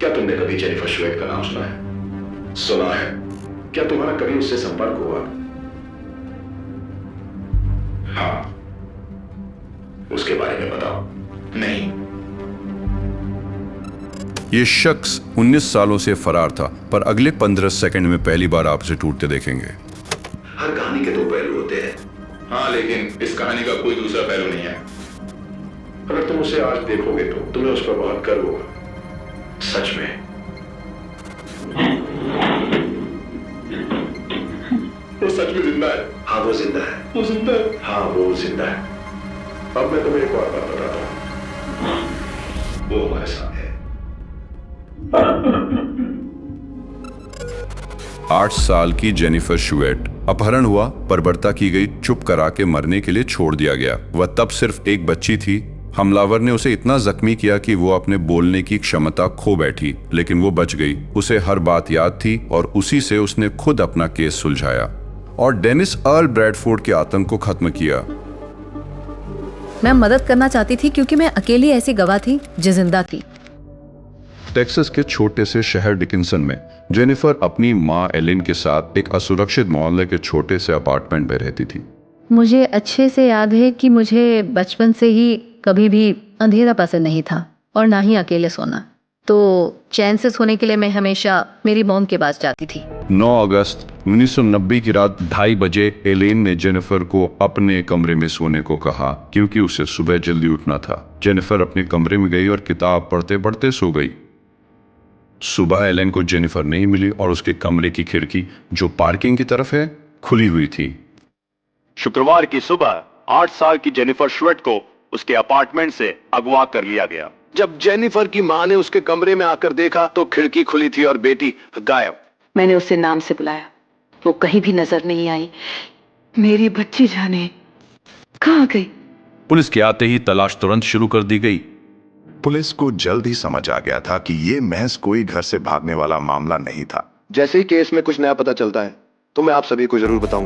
क्या तुमने कभी जेनिफर शुएट का नाम सुना है? सुना है। क्या तुम्हारा कभी उससे संपर्क हुआ? हाँ, उसके बारे में बताओ। नहीं। ये शख्स 19 सालों से फरार था, पर अगले 15 सेकंड में पहली बार आपसे टूटते देखेंगे। हर कहानी के दो पहलू होते हैं। हाँ, लेकिन इस कहानी का कोई दूसरा पहलू नहीं है। अगर तुम उसे आज देखोगे तो तुम्हें उस पर बहुत गर्व होगा। सच में। वो सच में जिंदा है। हाँ, वो जिंदा है। वो जिंदा है। हाँ, वो जिंदा है। अब मैं तुम्हें एक और बात बताता हूँ। वो हमारे साथ है। 8 साल की जेनिफर शुएट अपहरण हुआ, बर्बरता की गई, चुप करा के मरने के लिए छोड़ दिया गया। वह तब सिर्फ एक बच्ची थी। हमलावर ने उसे इतना जख्मी किया कि वो अपने बोलने की क्षमता खो बैठी, लेकिन वो बच गई। उसे हर बात याद थी और उसी से उसने खुद अपना केस सुलझाया और डेनिस अर्ल ब्रैडफोर्ड के आतंक को खत्म किया। मैं मदद करना चाहती थी क्योंकि मैं अकेली ऐसी गवाह थी जो जिंदा थी। टेक्सास के छोटे से शहर डिकिंसन में जेनिफर अपनी माँ एलिन के साथ एक असुरक्षित मोहल्ले के छोटे से अपार्टमेंट में रहती थी। मुझे अच्छे से याद है कि मुझे बचपन से ही कभी भी अंधेरा पसंद नहीं था और ना ही अकेले सोना। तो चैन से सोने के लिए मैं हमेशा मेरी मॉम के पास जाती थी। 9 अगस्त 1990 की रात 2:30 बजे एलेन ने जेनिफर को अपने कमरे में सोने को कहा क्योंकि उसे सुबह जल्दी उठना था। जेनिफर अपने कमरे में गई और किताब पढ़ते पढ़ते सो गई। सुबह एलेन को जेनिफर नहीं मिली और उसके कमरे की खिड़की, जो पार्किंग की तरफ है, खुली हुई थी। शुक्रवार की सुबह 8 साल की जेनिफर शुएट को उसके अपार्टमेंट से अगवा कर लिया गया। जब जेनिफर की मां ने उसके कमरे में आकर देखा तो खिड़की खुली थी और बेटी गायब। मैंने उसे नाम से बुलाया, वो कहीं भी नजर नहीं आई। मेरी बच्ची जाने कहाँ गई? पुलिस के आते ही तलाश तुरंत शुरू कर दी गई। पुलिस को जल्द ही समझ आ गया था कि ये महज कोई घर से भागने वाला मामला नहीं था। जैसे ही केस में कुछ नया पता चलता है तो मैं आप सभी को जरूर बताऊंगा।